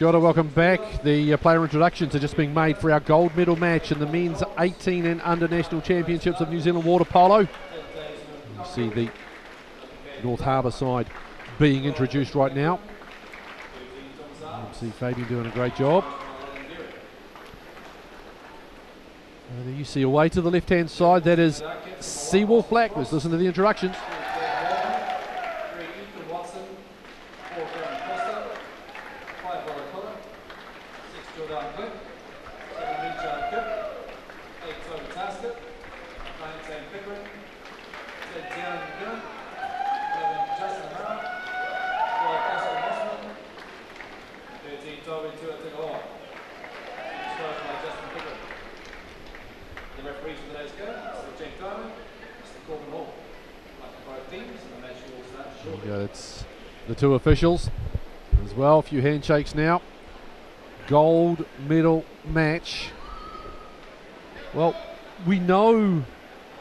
Kia ora, welcome back. The player introductions are just being made for our gold medal match in the men's 18 and under national championships of New Zealand water polo. You see the North Harbour side being introduced right now. You see Fabian doing a great job. There you see away to the left-hand side, that is Seawolf Black. Let's listen to the introductions. It's the two officials as well. A few handshakes now. Gold medal match. Well, we know,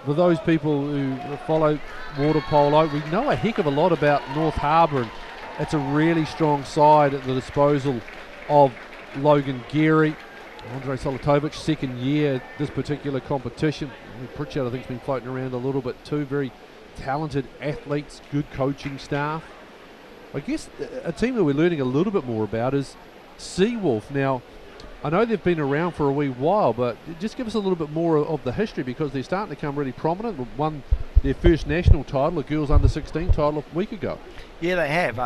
for those people who follow water polo, we know a heck of a lot about North Harbour, and it's a really strong side at the disposal of Logan Geary. Andre Solatovic, second year this particular competition. Pritchard, I think, has been floating around a little bit too. Very talented athletes, good coaching staff. I guess a team that we're learning a little bit more about is Seawolf. Now, I know they've been around for a wee while, but just give us a little bit more of the history, because they're starting to become really prominent. Won their first national title, a girls under 16 title, a week ago. Yeah, they have.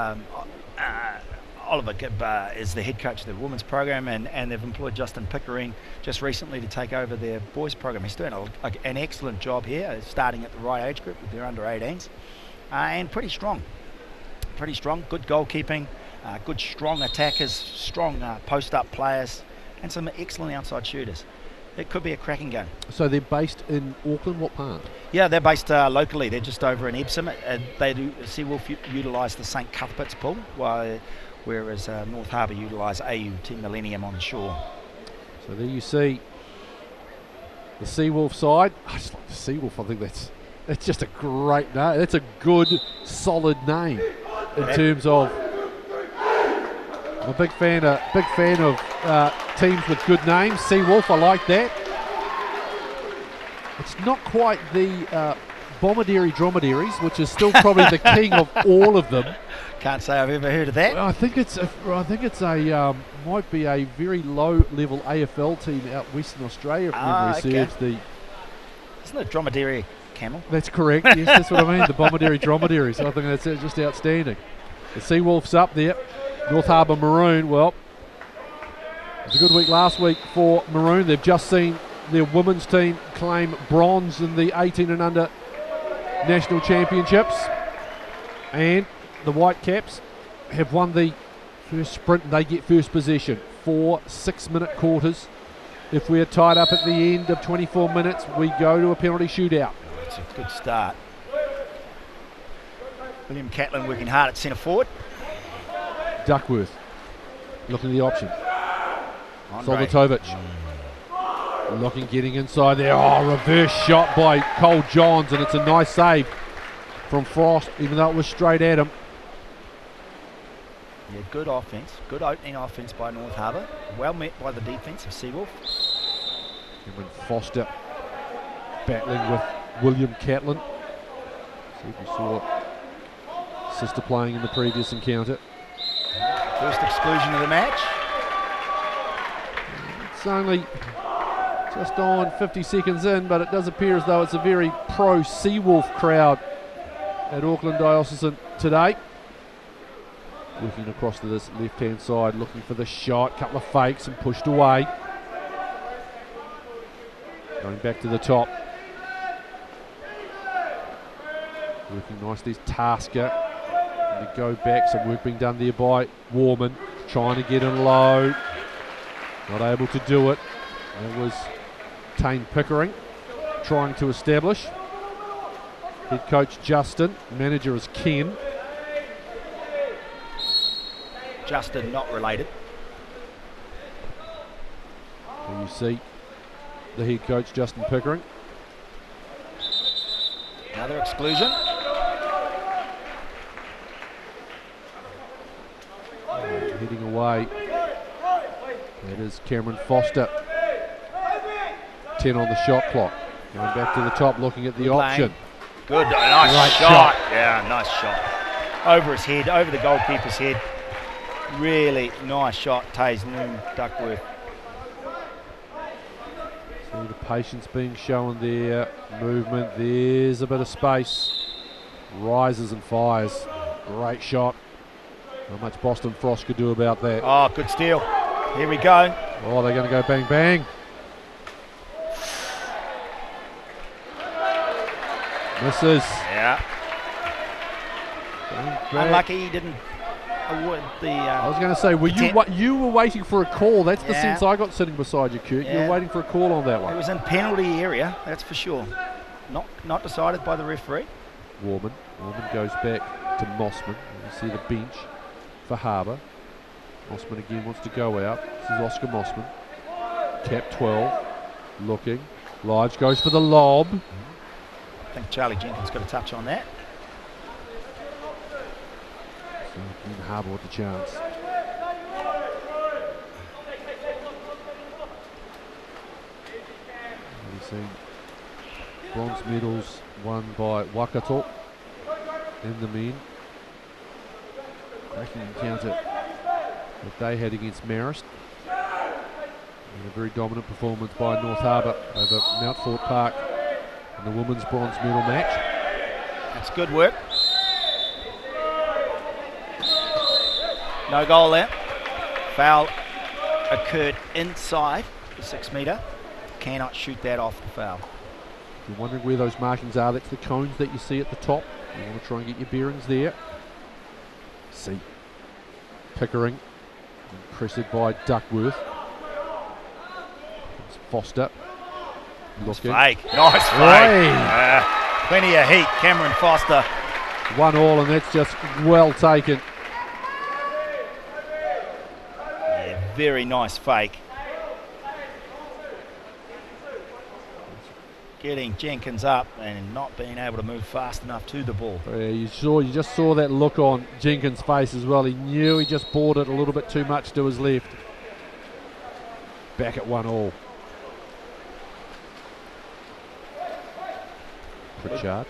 Oliver Gibb is the head coach of the women's program, and they've employed Justin Pickering just recently to take over their boys program. He's doing an excellent job here, starting at the right age group with their under 18s, and pretty strong. Good goalkeeping, good strong attackers, strong post-up players, and some excellent outside shooters. It could be a cracking game. So they're based in Auckland, what part? Yeah, they're based locally. They're just over in Epsom. Seawolf utilise the St Cuthbert's pool, whereas North Harbour utilise AU Team Millennium on shore. So there you see the Seawolf side. I just like the Seawolf. I think it's just a great name. It's a good, solid name in terms of. I'm a big fan of teams with good names. Seawolf, I like that. It's not quite the Bombardieri Dromedaries, which is still probably the king of all of them. Can't say I've ever heard of that. I think it's might be a very low-level AFL team out Western Australia, if memory serves. Isn't it Dromedary Camel? That's correct. Yes, that's what I mean. The Bombardieri Dromedaries. I think that's just outstanding. The Seawolves up there. North Harbour Maroon. Well, it was a good week last week for Maroon. They've just seen their women's team claim bronze in the 18 and under national championships, and the Whitecaps have won the first sprint. They get first possession. 4 6-minute quarters. If we're tied up at the end of 24 minutes, we go to a penalty shootout. It's a good start. William Catlin working hard at centre forward. Duckworth looking at the option. Solatovic looking, getting inside there. Oh, reverse shot by Cole Johns, and it's a nice save from Frost, even though it was straight at him. Yeah, good offence, good opening offence by North Harbour. Well met by the defence of Seawolf. Cameron Foster battling with William Catlin. See if we saw sister playing in the previous encounter. First exclusion of the match. It's only just on 50 seconds in, but it does appear as though it's a very pro Seawolf crowd at Auckland Diocesan today. Working across to this left-hand side, looking for the shot. Couple of fakes and pushed away. Going back to the top. Working nicely is Tasker. And to go back, some work being done there by Warman. Trying to get in low. Not able to do it. It was Tane Pickering trying to establish. Head coach Justin. Manager is Ken. Justin not related. There you see the head coach Justin Pickering. Another exclusion. Heading away It is Cameron Foster. 10 on the shot clock. Going back to the top, looking at the option. Good, nice shot. Yeah, nice shot. Over his head, over the goalkeeper's head. Really nice shot, Taze Noon Duckworth. See the patience being shown there. Movement, there's a bit of space. Rises and fires. Great shot. Not much Boston Frost could do about that. Oh, good steal. Here we go. Oh, they're going to go bang, bang. Misses. Yeah. Unlucky he didn't award the... I was going to say, you were waiting for a call. That's the sense I got sitting beside you, Kurt. You were waiting for a call on that one. It was in penalty area, that's for sure. Not decided by the referee. Warman goes back to Mossman. You see the bench for Harbour. Mossman again wants to go out. This is Oscar Mossman. Cap 12. Looking. Lige goes for the lob. I think Charlie Jenkins got a touch on that. So again, Harbour with the chance. We've seen bronze medals won by Waikato and the men. Cracking encounter that they had against Marist. And a very dominant performance by North Harbour over Mount Fort Park in the women's bronze medal match. That's good work. No goal there. Foul occurred inside the 6 metre. Cannot shoot that off the foul. If you're wondering where those markings are, that's the cones that you see at the top. You want to try and get your bearings there. See Pickering, impressed by Duckworth. It's Foster. Looking. Fake. Nice fake. Plenty of heat, Cameron Foster. 1-1, and that's just well taken. Yeah, very nice fake. Getting Jenkins up and not being able to move fast enough to the ball. Yeah, you just saw that look on Jenkins' face as well. He knew he just bought it a little bit too much to his left. Back at 1-1. Pritchard.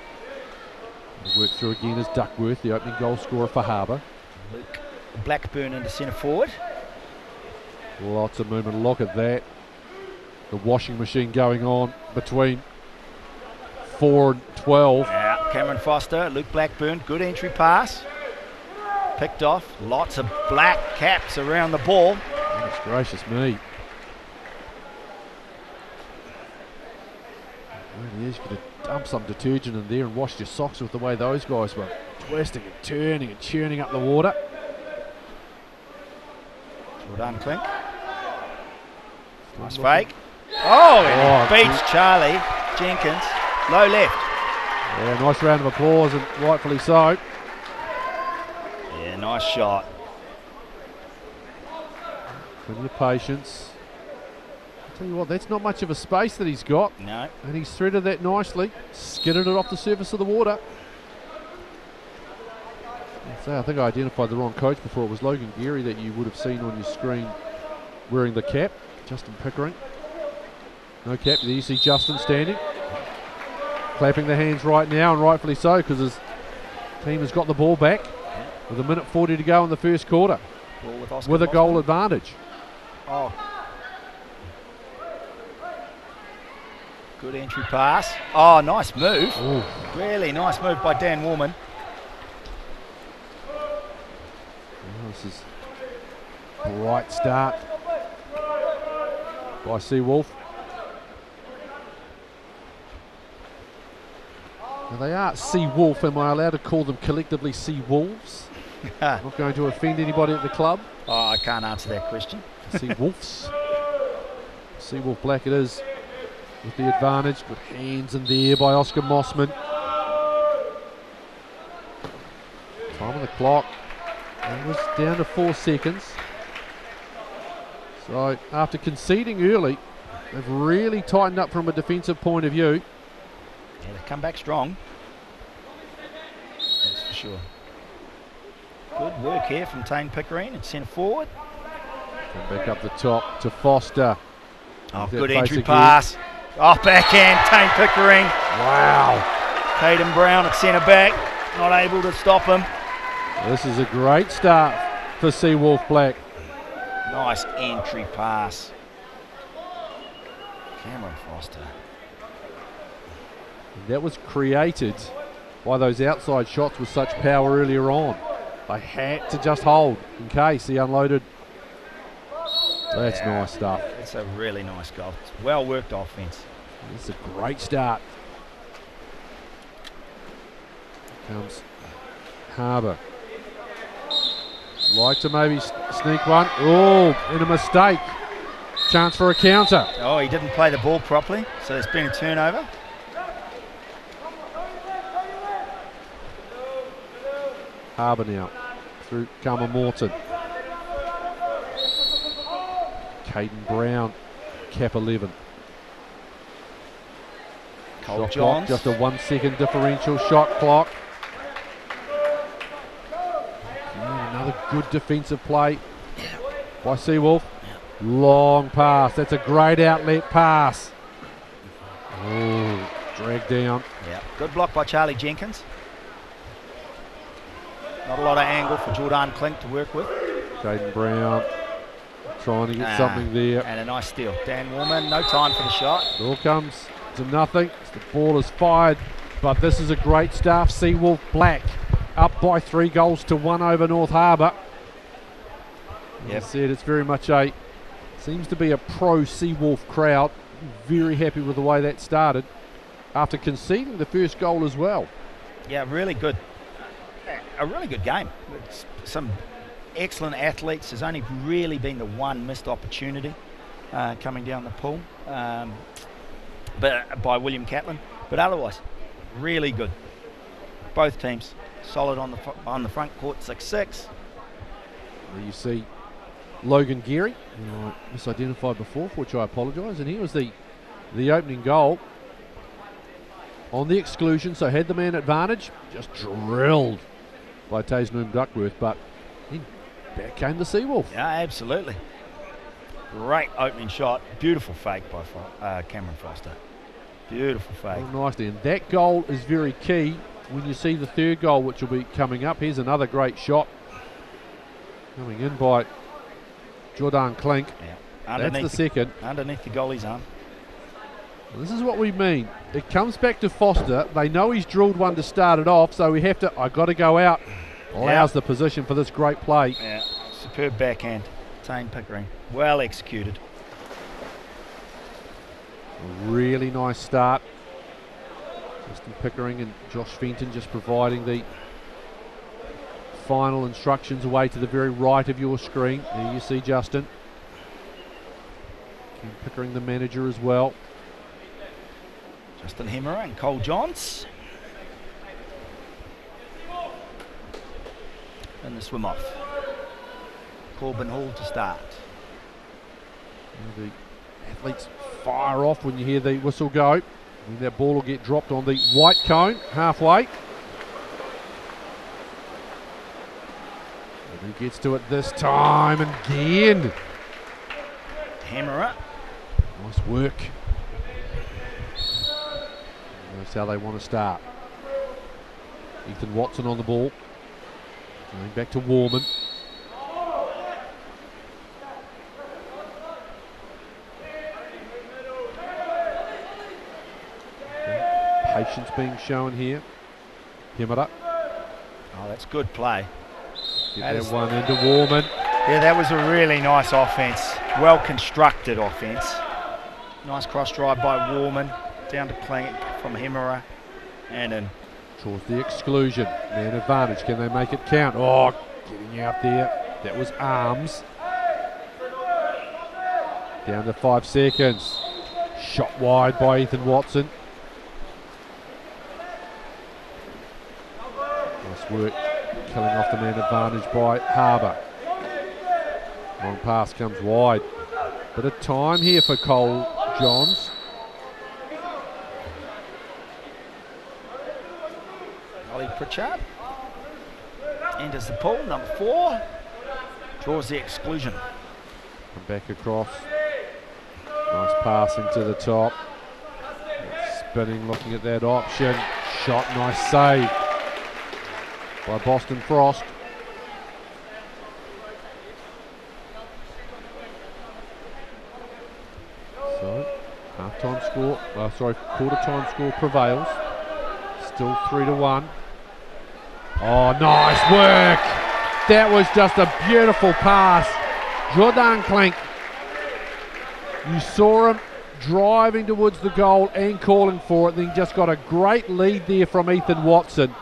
Work through again as Duckworth, the opening goal scorer for Harbour. Luke Blackburn into centre forward. Lots of movement. Look at that. The washing machine going on between 4 and 12. Yeah, Cameron Foster, Luke Blackburn, good entry pass. Picked off. Lots of black caps around the ball. Goodness gracious me. Really is. You could have dumped some detergent in there and washed your socks with the way those guys were twisting and turning and churning up the water. Well done, Clint. Nice fake. Oh, and he beats Charlie Jenkins. Low left. Yeah, nice round of applause, and rightfully so. Yeah, nice shot. Plenty of patience. I'll tell you what, that's not much of a space that he's got. No. And he's threaded that nicely. Skidded it off the surface of the water. So I think I identified the wrong coach before. It was Logan Geary that you would have seen on your screen wearing the cap. Justin Pickering. No cap. There you see Justin standing. Clapping the hands right now, and rightfully so, because his team has got the ball back with 1:40 to go in the first quarter. With a goal advantage. Oh. Good entry pass. Oh, nice move. Ooh. Really nice move by Dan Warman. Oh, this is a bright start by Seawolf. Now they are Seawolf. Am I allowed to call them collectively Seawolves? Not going to offend anybody at the club. Oh, I can't answer that question. Seawolves. Seawolf Black it is with the advantage. Good hands in there by Oscar Mossman. Time on the clock. It was down to 4 seconds. So after conceding early, they've really tightened up from a defensive point of view. Yeah, they come back strong. That's for sure. Good work here from Tane Pickering at centre forward. And back up the top to Foster. Oh, That good face entry again. pass. Off backhand, Tane Pickering. Wow. Caden Brown at centre back, not able to stop him. This is a great start for Seawolf Black. Nice entry pass. Cameron Foster. And that was created by those outside shots with such power earlier on. They had to just hold in case he unloaded. That's nice stuff. It's a really nice goal. It's well worked offence. It's a great start. Here comes Harbour. Like to maybe sneak one. Oh, and a mistake. Chance for a counter. Oh, he didn't play the ball properly, so there's been a turnover. Harbour now through Karma Morton. Caden Brown, cap 11. Cole Shot Johns. clock, just a 1 second differential shot clock. And another good defensive play by Seawolf. Long pass, that's a great outlet pass. Oh, dragged down. Yeah, good block by Charlie Jenkins. Not a lot of angle for Jordan Klink to work with. Caden Brown trying to get something there. And a nice steal. Dan Warman, no time for the shot. It all comes to nothing. The ball is fired, but this is a great start. Seawolf Black up by 3 goals to 1 over North Harbour. As I said, it's very much seems to be a pro Seawolf crowd. Very happy with the way that started after conceding the first goal as well. Yeah, really good. A really good game. It's some excellent athletes. There's only really been the one missed opportunity coming down the pool, but by William Catlin. But otherwise, really good. Both teams solid on the front court. 6-6. There you see Logan Geary, who I misidentified before, for which I apologise, and he was the opening goal on the exclusion, so had the man advantage, just drilled by Taysnoom Duckworth, but then back came the Seawolf. Yeah, absolutely. Great opening shot. Beautiful fake by Cameron Foster. Beautiful fake. Oh, nicely, and that goal is very key when you see the third goal, which will be coming up. Here's another great shot coming in by Jordan Klink. Yeah. That's the second. Underneath the goalie's arm. This is what we mean. It comes back to Foster. They know he's drilled one to start it off, so we have to, I got to go out. Allows the position for this great play. Yeah, superb backhand. Tane Pickering. Well executed. A really nice start. Justin Pickering and Josh Fenton just providing the final instructions away to the very right of your screen. There you see Justin. Ken Pickering, the manager, as well. Justin Hemmerer and Cole Johns. And the swim off. Corbin Hall to start. And the athletes fire off when you hear the whistle go. And that ball will get dropped on the white cone halfway. And who gets to it this time again? Hemmerer. Nice work. That's how they want to start. Ethan Watson on the ball. Going back to Warman. Patience being shown here. Hemmerer. Oh, that's good play. Get that one into Warman. Yeah, that was a really nice offence. Well constructed offence. Nice cross drive by Warman. Down to Klink from Hemmerer. And in. Towards the exclusion. Man advantage. Can they make it count? Oh, getting out there. That was arms. Down to 5 seconds. Shot wide by Ethan Watson. Nice work. Killing off the man advantage by Harbour. Long pass comes wide. Bit of time here for Cole Johns. Ollie Pritchard enters the pool, number 4. Draws the exclusion. Come back across. Nice passing to the top. Spinning, looking at that option. Shot, nice save by Boston Frost. So, half-time score, quarter-time score prevails. Still 3-1. Oh, nice work! That was just a beautiful pass. Jordan Klink. You saw him driving towards the goal and calling for it. Then just got a great lead there from Ethan Watson.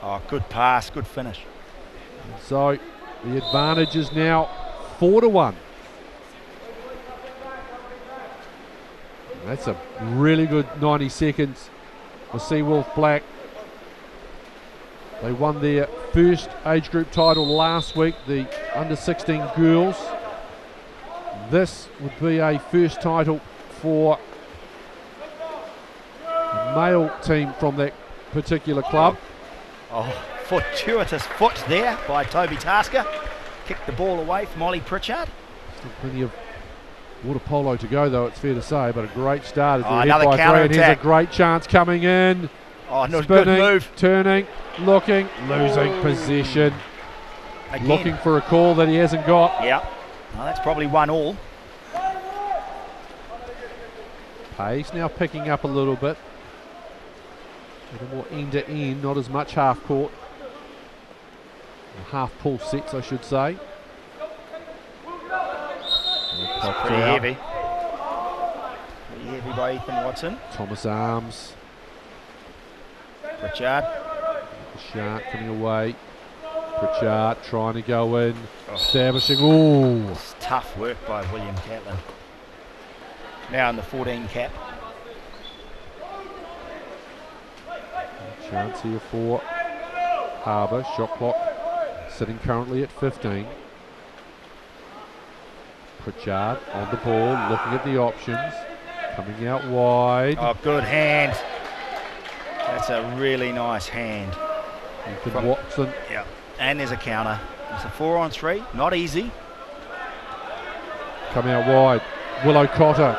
Oh, good pass, good finish. So the advantage is now 4-1. That's a really good 90 seconds for Seawolf Black. They won their first age group title last week, the under-16 girls. This would be a first title for the male team from that particular club. Oh, fortuitous foot there by Toby Tasker. Kicked the ball away from Ollie Pritchard. Still plenty of water polo to go, though, it's fair to say, but a great start. Another counter attack. Here's a great chance coming in. Oh, no, spinning, good move. Turning, looking, losing possession. Again. Looking for a call that he hasn't got. Yeah. Well, that's probably 1-all. Pace now picking up a little bit. A little more end to end, not as much half court. Half pull sets, I should say. Pretty heavy. Pretty heavy by Ethan Watson. Thomas Arms. Pritchard. Shark coming away. Pritchard trying to go in. Establishing. Ooh. It's tough work by William Catlin. Now in the 14 cap. Chance here for Harbour. Shot clock sitting currently at 15. Pritchard on the ball, looking at the options. Coming out wide. Oh, good hand. That's a really nice hand. Ethan Watson. Yeah. And there's a counter. It's a 4-on-3. Not easy. Coming out wide. Willow Cotter.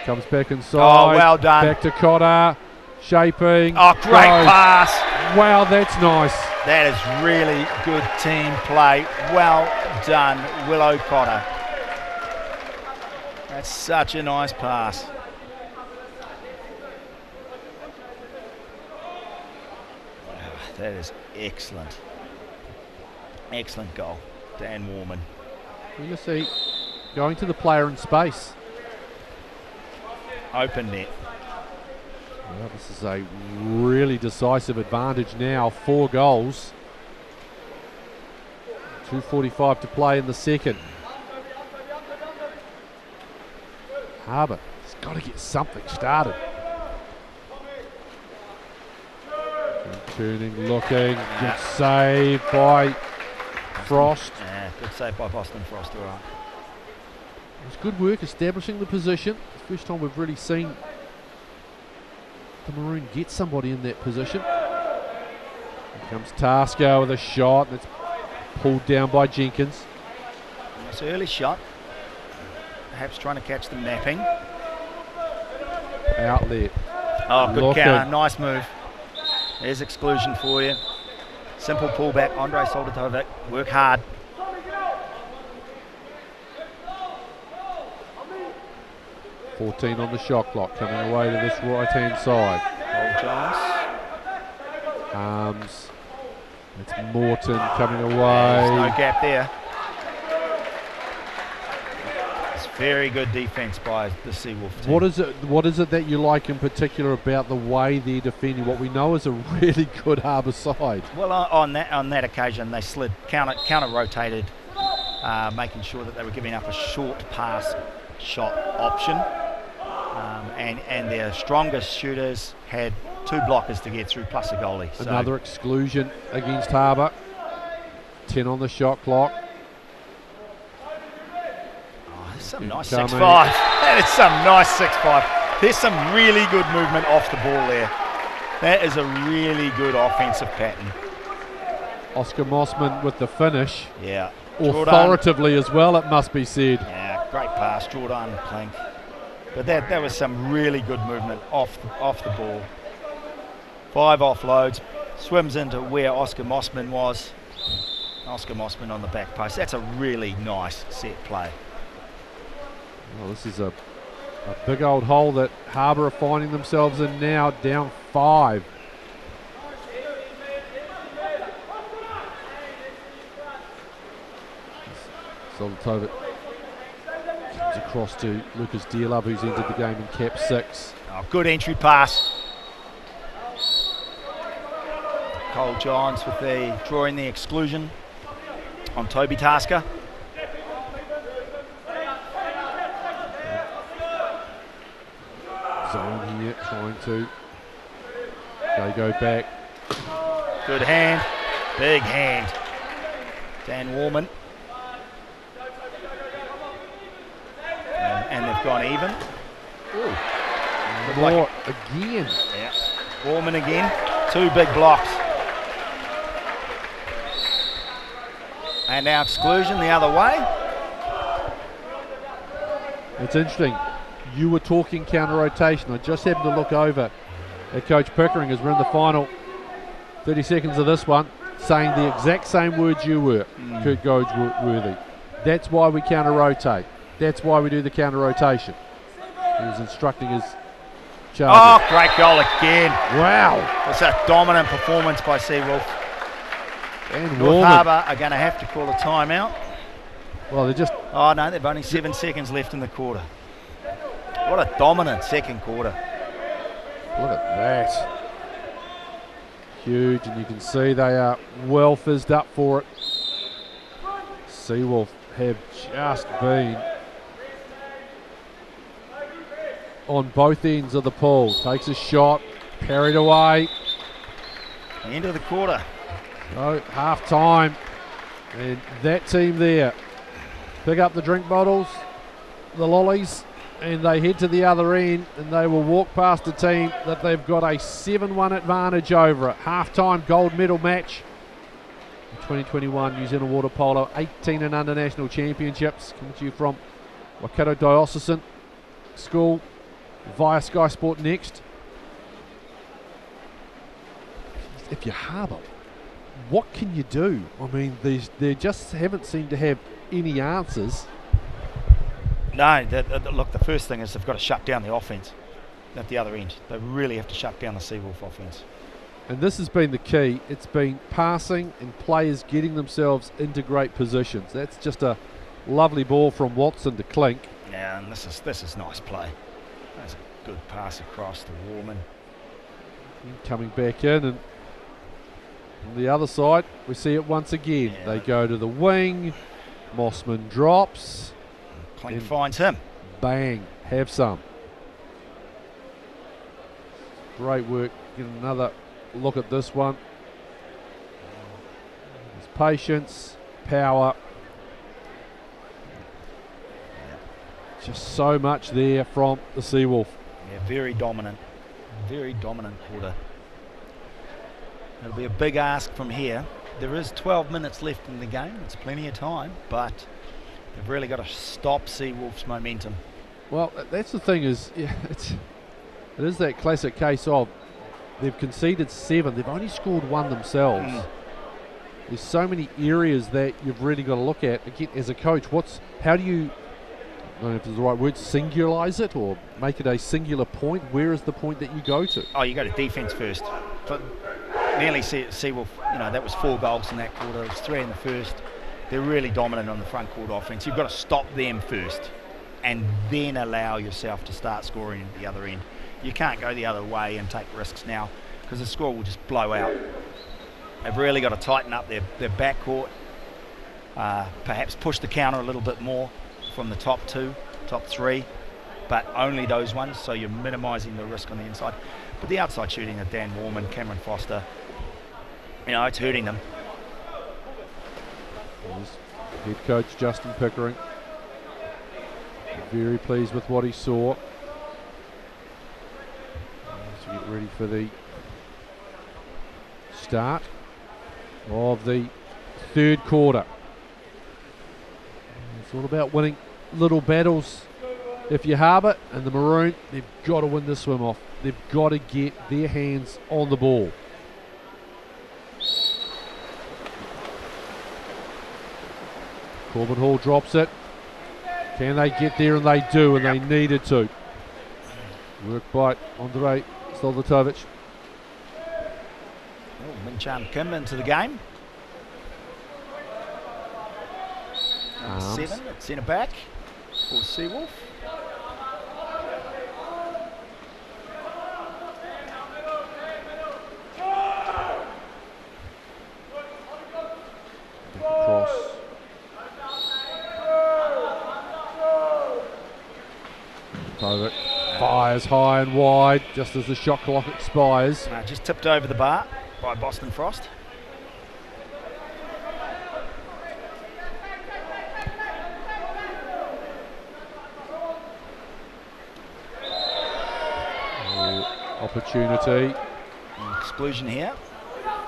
Comes back inside. Oh, well done. Back to Cotter. Shaping. Oh, great pass. Wow, that's nice. That is really good team play. Well done, Willow Cotter. That's such a nice pass. That is excellent. Excellent goal. Dan Warman. You see, going to the player in space. Open net. Well, this is a really decisive advantage now. 4 goals. 2:45 to play in the second. Harbour has got to get something started. Turning, looking, good save by Frost. Yeah, good save by Boston Frost, all right. It was good work establishing the position. It's the first time we've really seen the Maroon get somebody in that position. Here comes Tasker with a shot that's pulled down by Jenkins. Nice early shot. Perhaps trying to catch the napping. Outlet. Oh, good Looking. counter. Nice move. There's exclusion for you. Simple pullback. Andrei Soldatovic. Work hard. .14 on the shot clock, coming away to this right-hand side. Old Jones. Arms. It's Morton coming away. There's no gap there. It's very good defence by the Seawolf team. What is it that you like in particular about the way they're defending what we know is a really good Harbour side? Well, on that occasion, they slid counter rotated, making sure that they were giving up a short pass shot option, and their strongest shooters had 2 blockers to get through plus a goalie. Another exclusion against Harbour. 10 on the shot clock. Oh, there's some nice 6-5. That is some nice 6-5. There's some really good movement off the ball there. That is a really good offensive pattern. Oscar Mossman with the finish. Yeah. Authoritatively as well, it must be said. Yeah, great pass, Jordan Plank. But that was some really good movement off the ball. 5 offloads, swims into where Oscar Mossman was. Oscar Mossman on the back post. That's a really nice set play. Well, this is a big old hole that Harbour are finding themselves in now, down 5. Solitova comes across to Lucas Dearlove, who's entered the game in cap 6. Oh, good entry pass. Cole Johns with drawing the exclusion on Toby Tasker. Zone here, trying to go back. Good hand, big hand. Dan Warman. And they've gone even. Ooh. More again. Yeah. Warman again. 2 big blocks. And now exclusion the other way. It's interesting. You were talking counter rotation. I just happened to look over at Coach Pickering as we're in the final 30 seconds of this one, saying the exact same words you were, Kurt Goadsworthy. That's why we counter rotate. That's why we do the counter rotation. He was instructing his charge. Oh, great goal again. Wow. It's a dominant performance by Seawolf. And North Harbour are going to have to call a timeout. Well, they're just... Oh, no, they've only 7 seconds left in the quarter. What a dominant second quarter. Look at that. Huge, and you can see they are well fizzed up for it. Seawolf have just been on both ends of the pool. Takes a shot, parried away. End of the quarter. So, half time. And that team there pick up the drink bottles, the lollies, and they head to the other end, and they will walk past a team that they've got a 7-1 advantage over it. Half-time gold medal match. The 2021 New Zealand Water Polo 18 and under national championships coming to you from Waikato Diocesan School via Sky Sport Next. If you're Harbour, what can you do? I mean, they just haven't seemed to have any answers. No, look, the first thing is they've got to shut down the offence at the other end. They really have to shut down the Seawolf offence. And this has been the key. It's been passing and players getting themselves into great positions. That's just a lovely ball from Watson to Clink. Yeah, and this is nice play. That's a good pass across to Warman. Coming back in, and on the other side, we see it once again. Yeah. They go to the wing. Mossman drops. Clink finds him. Bang, have some. Great work. Get another look at this one. There's patience, power. Yeah. Just so much there from the Seawolf. Yeah, very dominant quarter. It'll be a big ask from here. There is 12 minutes left in the game. It's plenty of time, but they've really got to stop Seawolf's momentum. Well, that's the thing is, yeah, it is that classic case of they've conceded 7. They've only scored 1 themselves. There's so many areas that you've really got to look at. Again, as a coach, how do you, I don't know if it's the right word, singularize it or make it a singular point? Where is the point that you go to? Oh, you go to defence first. But nearly Seawolf, that was 4 goals in that quarter. It was 3 in the first. They're really dominant on the front court offence. You've got to stop them first and then allow yourself to start scoring at the other end. You can't go the other way and take risks now because the score will just blow out. They've really got to tighten up their backcourt, perhaps push the counter a little bit more from the top 3, but only those ones, so you're minimising the risk on the inside. But the outside shooting of Dan Warman, Cameron Foster, it's hurting them. Head coach Justin Pickering, very pleased with what he saw. As we get ready for the start. of the third quarter. It's all about winning little battles. If you Harbour and the Maroon, they've got to win the swim off. They've got to get their hands on the ball. Corbin Hall drops it. Can they get there? And they do, and they needed to. Work by Andrei Stolvatovic. Min Chan Kim into the game. Number 7 at centre back for Seawolf. Cross. Tovic fires high and wide just as the shot clock expires. Just tipped over the bar by Boston Frost. Opportunity. Exclusion here.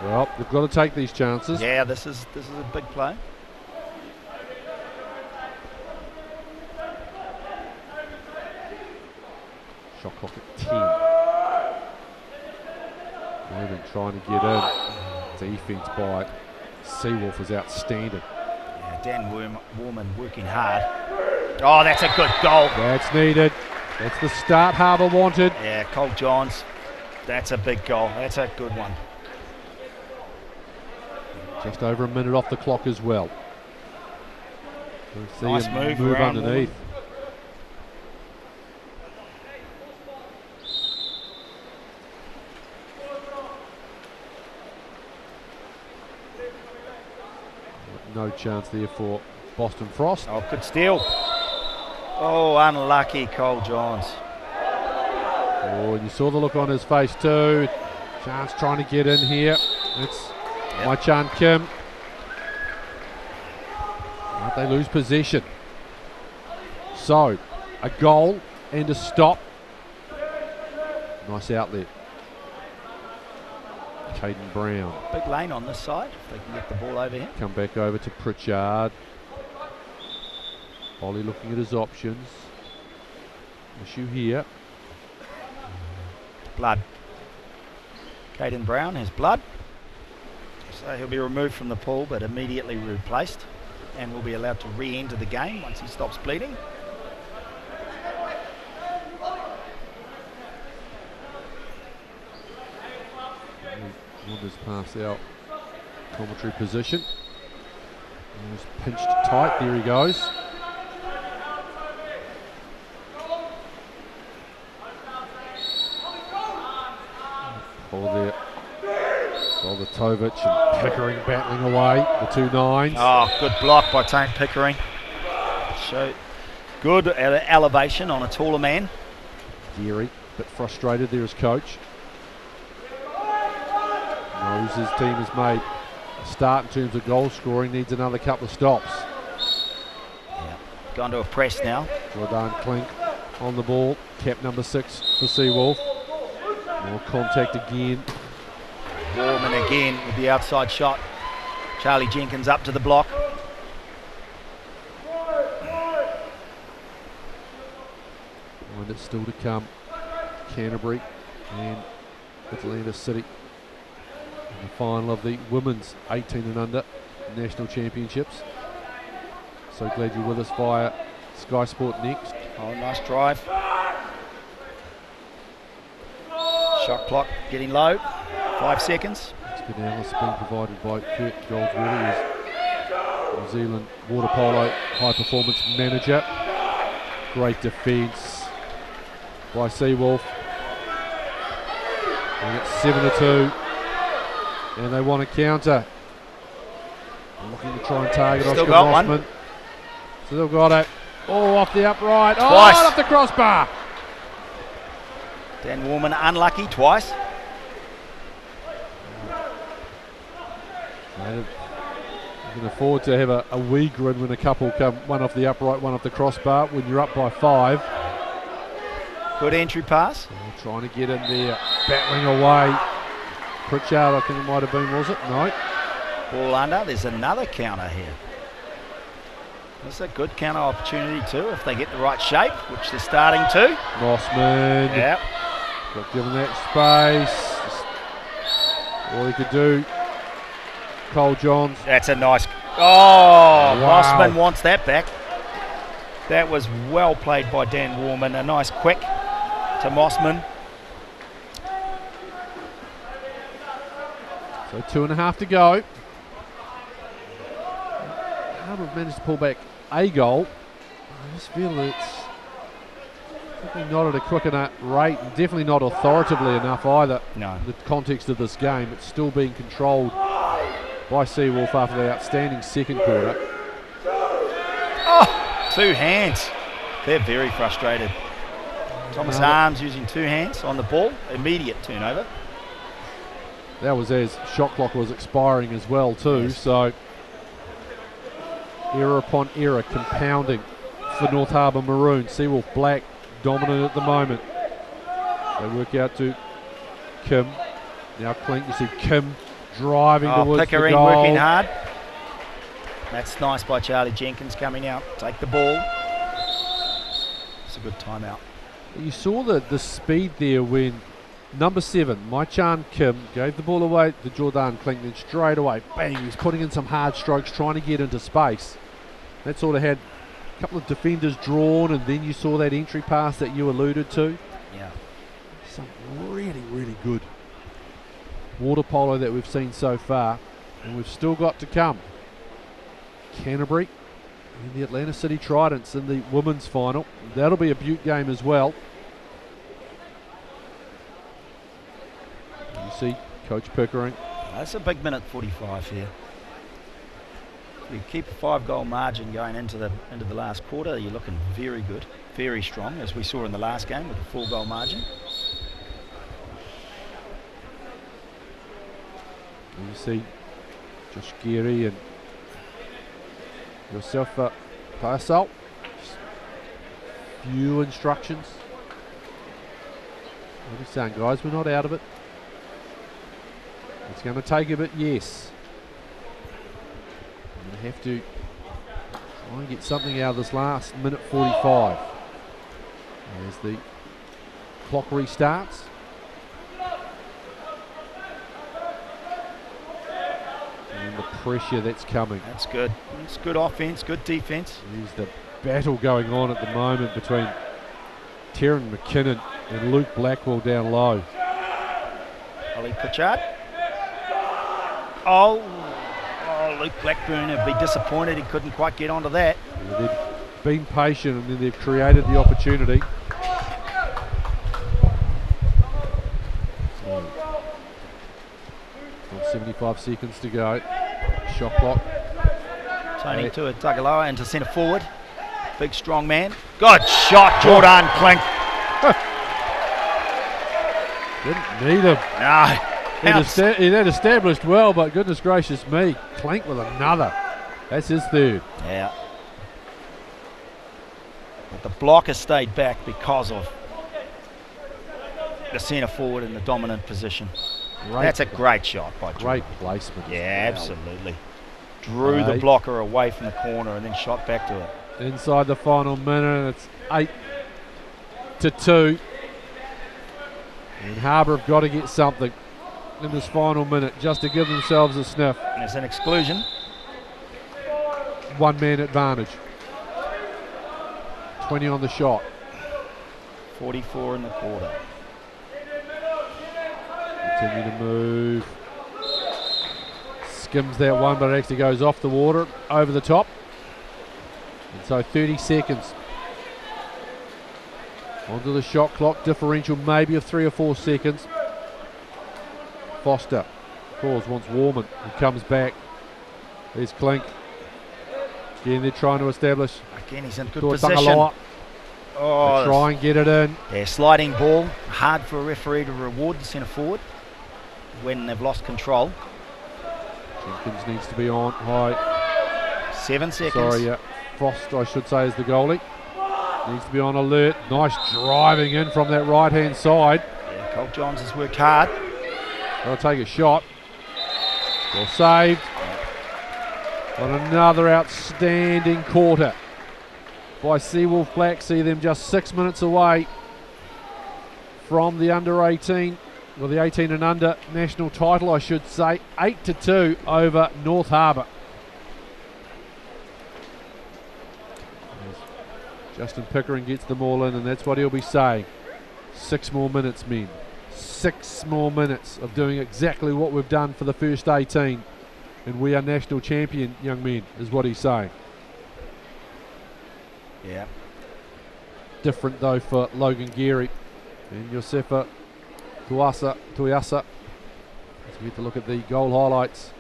Well, they've got to take these chances. Yeah, this is a big play. Shot clock at 10. Maroon trying to get in. Defense by Seawolf is outstanding. Yeah, Dan Warman working hard. Oh, that's a good goal. That's needed. That's the start Harbour wanted. Yeah, Cole Johns. That's a big goal. That's a good one. Just over a minute off the clock as well. We'll Nice see move around underneath. No chance there for Boston Frost. Oh, good steal. Oh, unlucky Cole Johns. Oh, and you saw the look on his face too. Chance trying to get in here. It's My Chan Kim. They lose possession. So, a goal and a stop. Nice outlet. Caden Brown. Big lane on this side, if they can get the ball over here. Come back over to Pritchard. Ollie looking at his options. Issue here. Blood. Caden Brown has blood. So he'll be removed from the pool but immediately replaced and will be allowed to re-enter the game once he stops bleeding. Wanders past out commentary position. He's pinched tight. There he goes. Paul there. Stolvatovic and Pickering battling away. The 2 9s. Oh, good block by Tate Pickering. So good elevation on a taller man. Geary, a bit frustrated there as coach. Knows his team has made a start in terms of goal scoring, needs another couple of stops. Yeah. Gone to a press now. Jordan Klink on the ball, cap number 6 for Seawolf. More contact again. Warman again with the outside shot. Charlie Jenkins up to the block. And it's still to come. Canterbury and Atlanta City in the final of the women's 18 and under national championships. So glad you're with us via Sky Sport Next. Oh, nice drive. Shot clock getting low. 5 seconds. Expert analysis being provided by Kurt Goldsworthy, as New Zealand water polo high performance manager. Great defence by Seawolf. And it's 7-2. And they want a counter. They're looking to try and target Still Oscar got Mossman. one. Still got it. Oh, off the upright. Twice. Oh, right off the crossbar. Dan Warman unlucky twice. You can afford to have a wee grin when a couple come, one off the upright, one off the crossbar, when you're up by 5. Good entry pass. Oh, trying to get in there, battling away. Pritchard, I think it might have been, was it? No. Ball under. There's another counter here. That's a good counter opportunity too if they get the right shape, which they're starting to. Mossman. Yep. Got given that space. All he could do. Cole Johns. That's a nice. Oh, Wow. Mossman wants that back. That was well played by Dan Warman. A nice quick to Mossman. So 2.5 to go. Harbour managed to pull back a goal. I just feel it's definitely not at a quick enough rate, and definitely not authoritatively enough either. No. In the context of this game, it's still being controlled by Seawolf after the outstanding second quarter. Oh, 2 hands. They're very frustrated. Thomas Arms using 2 hands on the ball. Immediate turnover. That was as shot clock was expiring as well too, Yes. so error upon error compounding for North Harbour Maroon. Seawolf Black dominant at the moment. They work out to Kim. Now Clink, you see Kim driving towards Pickering the goal. working hard. That's nice by Charlie Jenkins coming out. Take the ball. It's a good timeout. You saw the speed there when number 7, Maichan Kim, gave the ball away to Jordan Clink, then straight away, bang, he's putting in some hard strokes, trying to get into space. That sort of had a couple of defenders drawn, and then you saw that entry pass that you alluded to. Yeah. Some really, really good water polo that we've seen so far, and we've still got to come. Canterbury and the Atlanta City Tridents in the women's final. That'll be a beaut game as well. You see Coach Pickering. That's a big minute 45 here. If you keep a 5-goal margin going into the last quarter, you're looking very good, very strong, as we saw in the last game with a 4-goal margin. And you see Josh Geary and yourself Parsol. Few instructions. What are you saying, guys? We're not out of it. It's going to take a bit, yes. I'm going to have to try and get something out of this last minute 45. As the clock restarts. And the pressure that's coming. That's good. It's good offense, good defense. There's the battle going on at the moment between Terran McKinnon and Luke Blackwell down low. Ollie Pritchard. Oh, Luke Blackburn would be disappointed he couldn't quite get onto that. Yeah, they've been patient and then they've created the opportunity. So, got 75 seconds to go. Shot clock. Tony to Tagaloa into centre forward. Big strong man. Good shot, Jordan Clink. Didn't need him. No. He had established well, but goodness gracious me, Clank with another. That's his third. Yeah. But the blocker stayed back because of the centre forward in the dominant position. That's a great shot by Jordan. Great placement. Yeah, absolutely. Drew the blocker away from the corner and then shot back to it. Inside the final minute, it's 8-2. And Harbour have got to get something in this final minute just to give themselves a sniff. And there's an exclusion. 1 man advantage. 20 on the shot. 44 in the quarter. Continue to move. Skims that one, but it actually goes off the water, over the top. And so 30 seconds. Onto the shot clock, differential maybe of 3 or 4 seconds. Foster calls, wants Warman, who comes back. There's Clink. Again, they're trying to establish. Again, he's in good Toward position. Takaloa. Oh, They try and get it in. yeah, sliding ball. Hard for a referee to reward the centre forward when they've lost control. Jenkins needs to be on high. 7 seconds. Sorry, yeah. Frost, I should say, is the goalie. Needs to be on alert. Nice driving in from that right-hand side. Yeah, Cole Johns has worked hard. They'll take a shot. Well saved. On another outstanding quarter by Seawolf Black. See them just 6 minutes away from the under 18, or the 18 and under national title, I should say. 8-2 over North Harbour. Justin Pickering gets them all in, and that's what he'll be saying. 6 more minutes, men. 6 more minutes of doing exactly what we've done for the first 18. And we are national champion, young men, is what he's saying. Yeah. Different, though, for Logan Geary and Josefa Tuiasa. Let's get to look at the goal highlights.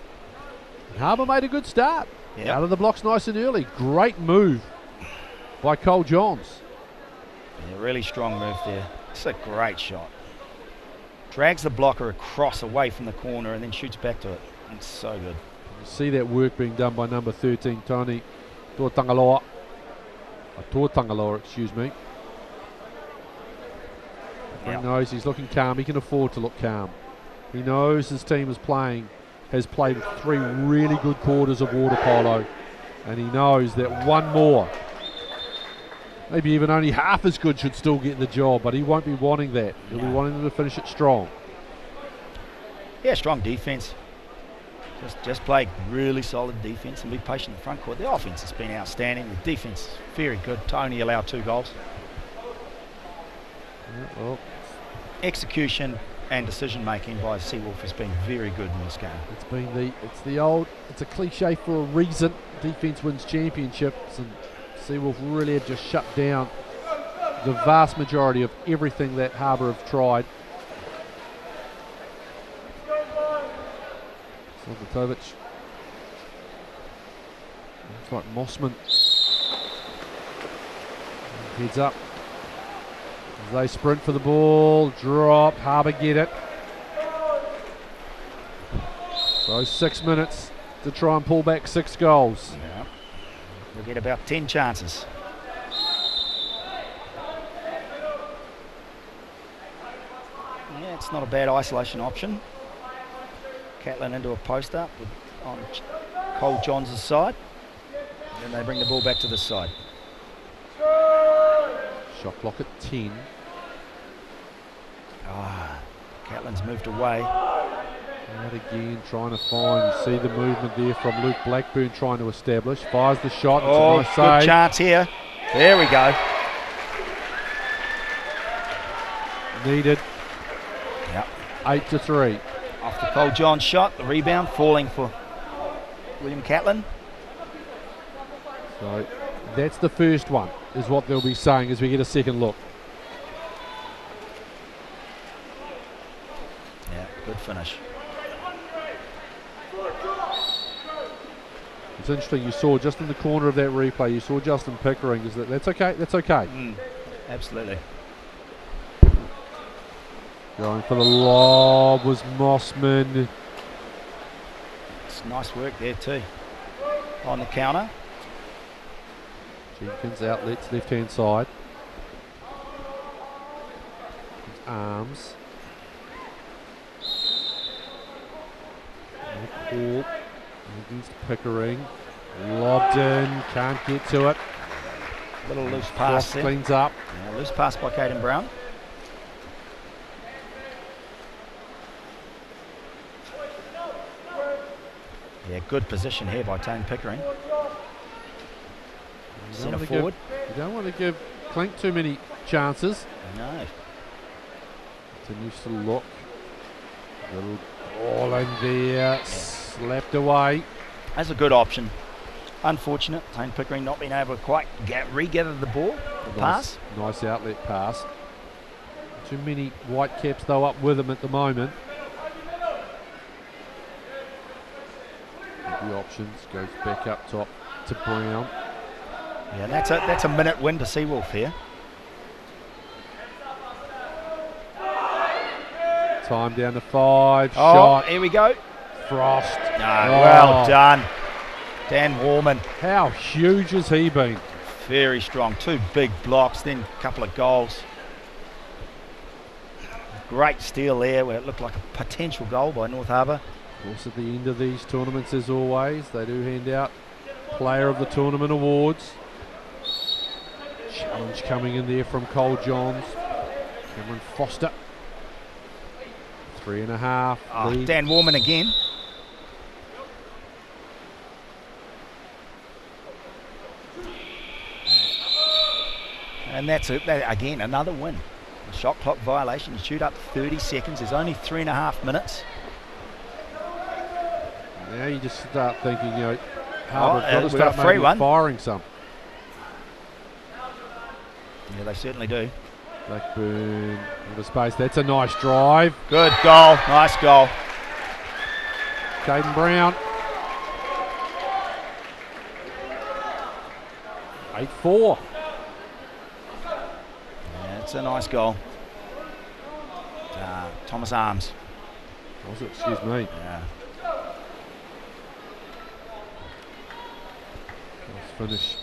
Harbour made a good start. Yep. Out of the blocks nice and early. Great move by Cole Johns. Yeah, really strong move there. It's a great shot. Drags the blocker across away from the corner and then shoots back to it. It's so good. You see that work being done by number 13, Tony Tuatangaloa. Tuatangaloa, excuse me. He knows he's looking calm. He can afford to look calm. He knows his team has played 3 really good quarters of water polo, and he knows that one more, maybe even only half as good, should still get the job, but he won't be wanting that. He'll be wanting them to finish it strong. Yeah, strong defence. Just play really solid defence and be patient in the front court. The offence has been outstanding. The defence, very good. Tony allowed 2 goals. Yeah, well, execution and decision making by Seawolf has been very good in this game. It's a cliche for a reason. Defence wins championships, and Seawolf really have just shut down the vast majority of everything that Harbour have tried. Silvatovic. Looks like Mossman. Heads up. As they sprint for the ball. Drop. Harbour get it. So 6 minutes to try and pull back 6 goals. Yeah. We'll get about 10 chances. Yeah, it's not a bad isolation option. Catlin into a post up on Cole Johns' side. And then they bring the ball back to this side. Shot clock at 10. Catlin's moved away. Out again, trying to find. You see the movement there from Luke Blackburn trying to establish. Fires the shot. It's a nice good save. chance here. There we go. Needed. Yep. 8-3. Off the Cole Johns shot. The rebound falling for William Catlin. So that's the first one, is what they'll be saying as we get a second look. Yeah, good finish. It's interesting, you saw just in the corner of that replay, you saw Justin Pickering. That's okay, that's okay. Absolutely. Going for the lob was Mossman. It's nice work there too. On the counter. Jenkins outlets left hand side. His arms. Ball against Pickering. Lobbed in, can't get to it. Little loose pass there. Cleans up. Yeah, loose pass by Caden Brown. Yeah, good position here by Tane Pickering. Centre forward. You don't want to give Clink too many chances. No. Continues to look. Little ball in there. Slapped away. That's a good option. Unfortunate, Tane Pickering not being able to quite regather the ball. The pass. Nice outlet pass. Too many white caps though up with him at the moment. The options, goes back up top to Brown. Yeah, that's a minute win to Seawolf here. Time down to 5. Shot. Here we go. Frost. Well done. Dan Warman. How huge has he been? Very strong. 2 big blocks, then a couple of goals. Great steal there where it looked like a potential goal by North Harbour. Of course, at the end of these tournaments, as always, they do hand out Player of the Tournament awards. Challenge coming in there from Cole Johns. Cameron Foster. 3.5. Oh, Dan Warman again. And that's it. Again, another win. A shot clock violation. You shoot up 30 seconds. There's only 3.5 minutes. Now you just start thinking, Harbour got to we've start got a free maybe one. firing some. Yeah, they certainly do. Blackburn into space. That's a nice drive. Good goal. Nice goal. Caden Brown. 8-4. Yeah, it's a nice goal. Thomas Arms. Was it? Excuse me. Yeah. Let's finish.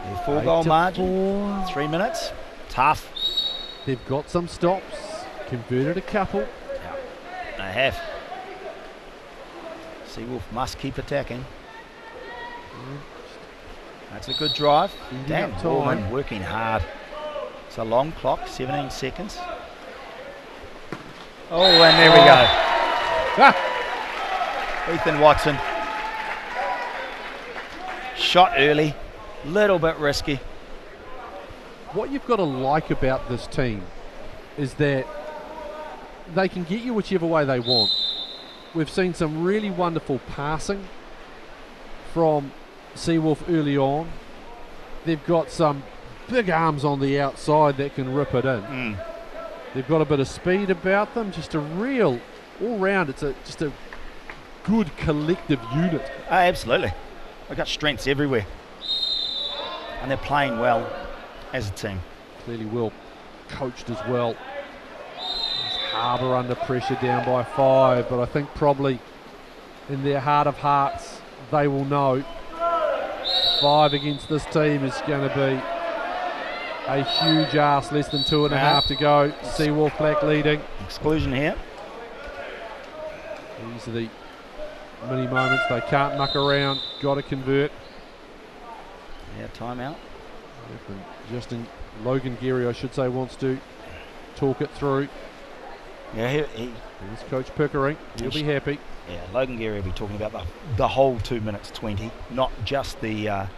The 4-goal margin. 3 minutes. Tough. They've got some stops. Converted a couple. Yeah, they have. Seawolf must keep attacking. That's a good drive. Dan Warman working hard. It's a long clock, 17 seconds. Oh, and there we go. Ethan Watson. Shot early, little bit risky. What you've got to like about this team is that they can get you whichever way they want. We've seen some really wonderful passing from Seawolf early on. They've got some big arms on the outside that can rip it in. They've got a bit of speed about them, just a real, all round, just a good collective unit. Absolutely. They've got strengths everywhere. And they're playing well as a team. Clearly well coached as well. Harbour under pressure down by 5, but I think probably in their heart of hearts they will know 5 against this team is going to be a huge ask. Less than 2.5 to go. Seawolf Black leading. Exclusion here. These are the mini moments they can't muck around. Got to convert. Yeah, timeout. Justin Logan Geary, I should say, wants to talk it through. Yeah, here's Coach Pickering. He'll be happy. Yeah, Logan Geary will be talking about the whole 2 minutes 20, not just the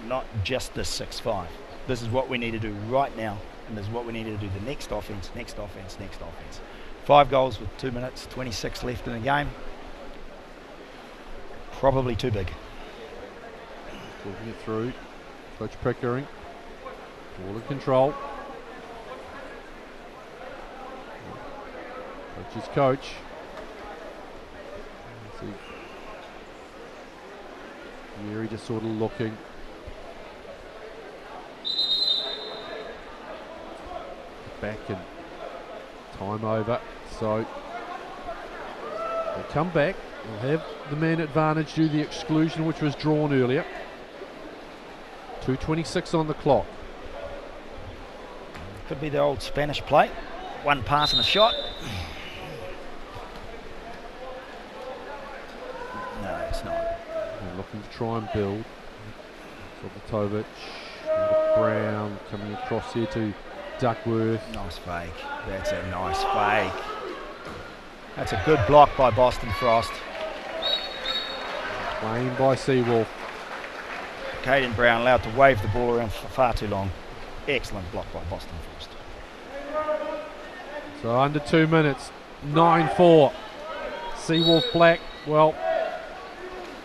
6-5. This is what we need to do right now, and this is what we need to do. The next offense, next offense, next offense. 5 goals with 2 minutes 26 left in the game. Probably too big. Talking it through. Coach Pickering. Ball in control. Coach's coach. Geary just sort of looking. Back and time over. So they come back. They'll have the man advantage due to the exclusion which was drawn earlier. 2:26 on the clock. Could be the old Spanish play. One pass and a shot. No, it's not. They're looking to try and build. Sobotovic, Brown coming across here to Duckworth. Nice fake. That's a nice fake. That's a good block by Boston Frost. Claimed by Seawolf. Caden Brown allowed to wave the ball around for far too long. Excellent block by Boston Frost. So under 2 minutes, 9-4. Seawolf Black, well,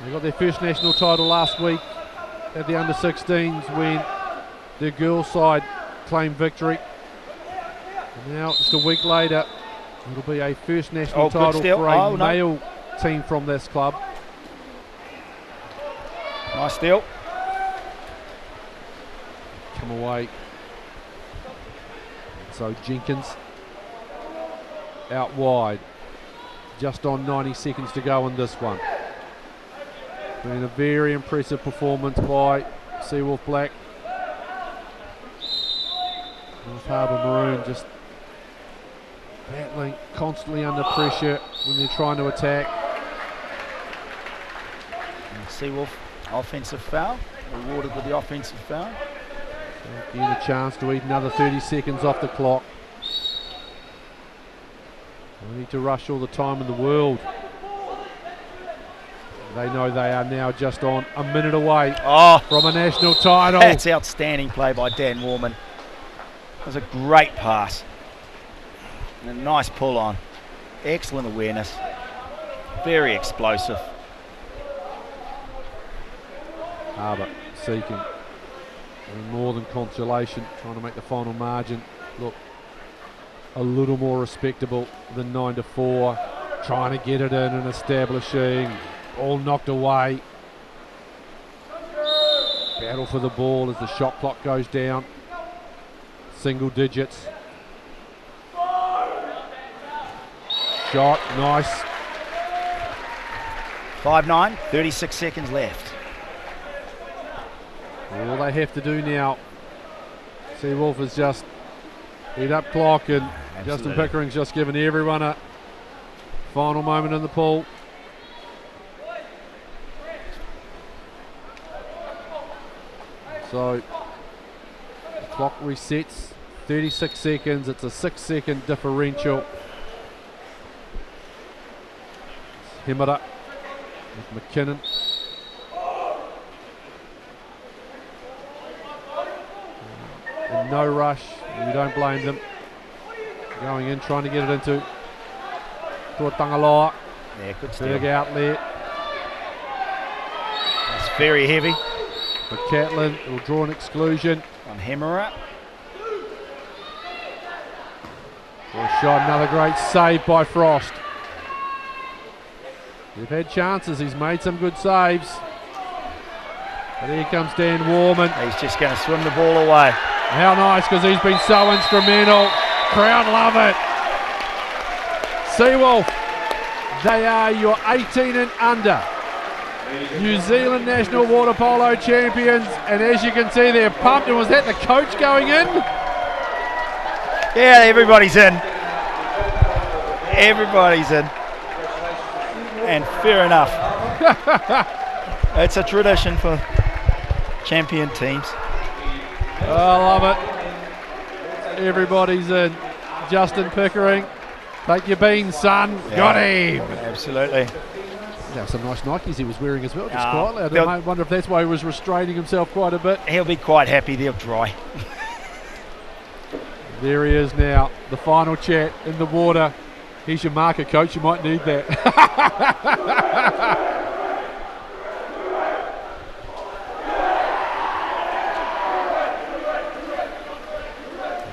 they got their first national title last week at the under-16s when their girls side claimed victory. And now, just a week later, it'll be a first national title for a male team from this club. Nice steal. Come away. So Jenkins out wide. Just on 90 seconds to go in this one. Been a very impressive performance by Seawolf Black. North Harbour Maroon just battling constantly under pressure when they're trying to attack. And Seawolf Offensive foul, rewarded with the offensive foul. Again, a chance to eat another 30 seconds off the clock. We need to rush all the time in the world. They know they are now just on a minute away from a national title. That's outstanding play by Dan Warman. That was a great pass. And a nice pull on. Excellent awareness. Very explosive. Harbour seeking more than consolation, trying to make the final margin look a little more respectable than 9-4. Trying to get it in and establishing. All knocked away. Battle for the ball as the shot clock goes down. Single digits. Shot, nice. 5-9, 36 seconds left. All they have to do now, Seawolf is just eat up clock, and Justin Pickering's just given everyone a final moment in the pool. So the clock resets, 36 seconds, it's a 6-second differential. Hemera with McKinnon. And no rush, we don't blame them. Going in, trying to get it into Tuatangaloa. Yeah, good steal. Big outlet. That's very heavy. For Catlin, it will draw an exclusion. On Hemera. Well shot, another great save by Frost. They've had chances, he's made some good saves. But here comes Dan Warman. He's just going to swim the ball away. How nice, because he's been so instrumental. Crowd love it. Seawolf, they are your 18 and under New Zealand National Water Polo champions, and as you can see, they're pumped. And was that the coach going in? Yeah, everybody's in. Everybody's in. And fair enough. It's a tradition for champion teams. I love it. Everybody's in. Justin Pickering, take your beans, son. Yeah. Got him. Absolutely. There were some nice Nikes he was wearing as well, just quietly. I wonder if that's why he was restraining himself quite a bit. He'll be quite happy, they'll dry. There he is now, the final chat in the water. Here's your marker, coach, you might need that.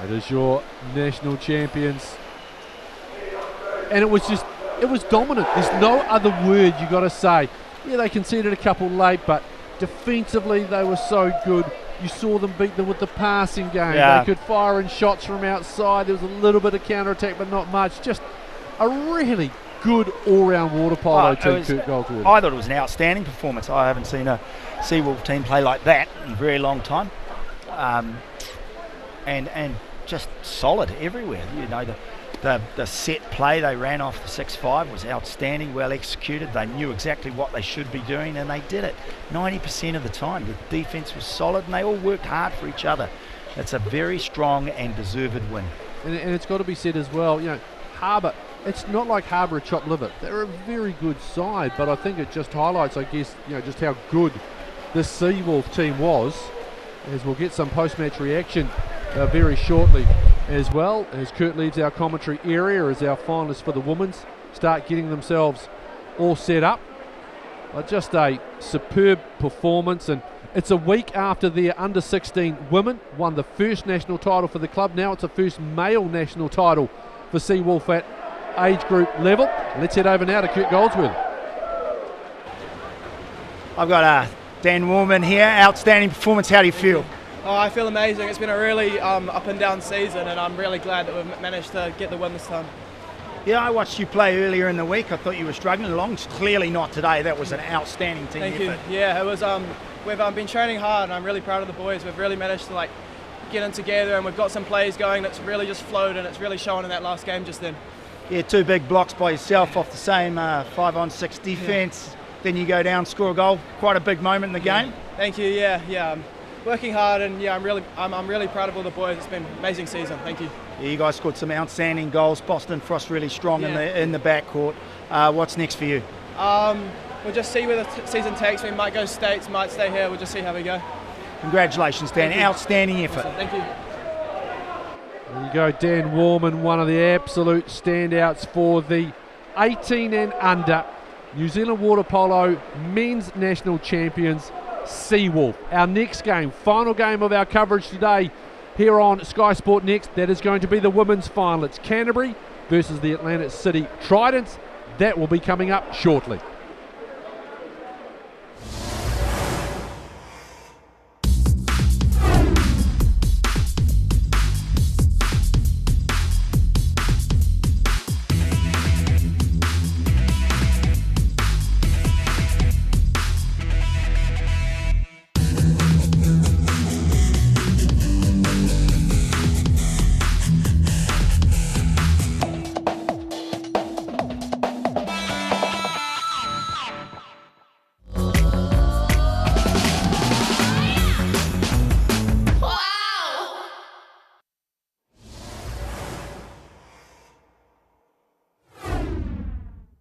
That is your national champions. And it was dominant. There's no other word you got to say. Yeah, they conceded a couple late, but defensively they were so good. You saw them beat them with the passing game. Yeah. They could fire in shots from outside. There was a little bit of counter-attack, but not much. Just a really good all-round water polo team, Kurt Goldsworthy. I thought it was an outstanding performance. I haven't seen a Seawolf team play like that in a very long time. And just solid everywhere. You know, the set play they ran off the 6-5 was outstanding, well executed. They knew exactly what they should be doing, and they did it 90% of the time. The defence was solid, and they all worked hard for each other. It's a very strong and deserved win. And it's got to be said as well, you know, Harbour, it's not like Harbour are chopped liver. They're a very good side, but I think it just highlights, I guess, you know, just how good this Seawolf team was, as we'll get some post-match reaction very shortly as well, as Kurt leaves our commentary area as our finalists for the women's start getting themselves all set up. Just a superb performance, and it's a week after their under-16 women won the first national title for the club. Now it's the first male national title for Seawolf at age group level. Let's head over now to Kurt Goldsworthy. I've got Dan Warman here. Outstanding performance. How do you feel? Oh, I feel amazing. It's been a really up and down season, and I'm really glad that we've managed to get the win this time. Yeah, I watched you play earlier in the week. I thought you were struggling along. Clearly not today. That was an outstanding team effort. Thank you. Yeah, it was. We've been training hard, and I'm really proud of the boys. We've really managed to get in together, and we've got some plays going that's really just flowed, and it's really shown in that last game just then. Yeah, 2 big blocks by yourself off the same 5-on-6 defence. Yeah. then you go down, score a goal. Quite a big moment in the game. Thank you. Yeah. Working hard, and I'm really proud of all the boys. It's been an amazing season. Thank you. Yeah, you guys scored some outstanding goals. Boston Frost really strong in the backcourt. What's next for you? We'll just see where the season takes me. Might go states, might stay here. We'll just see how we go. Congratulations, Dan. Outstanding effort. Awesome. Thank you. There you go, Dan Warman, one of the absolute standouts for the 18 and under New Zealand Water Polo Men's National Champions, Seawolf. Our next game, final game of our coverage today here on Sky Sport Next, that is going to be the women's final. It's Canterbury versus the Atlantic City Tridents. That will be coming up shortly.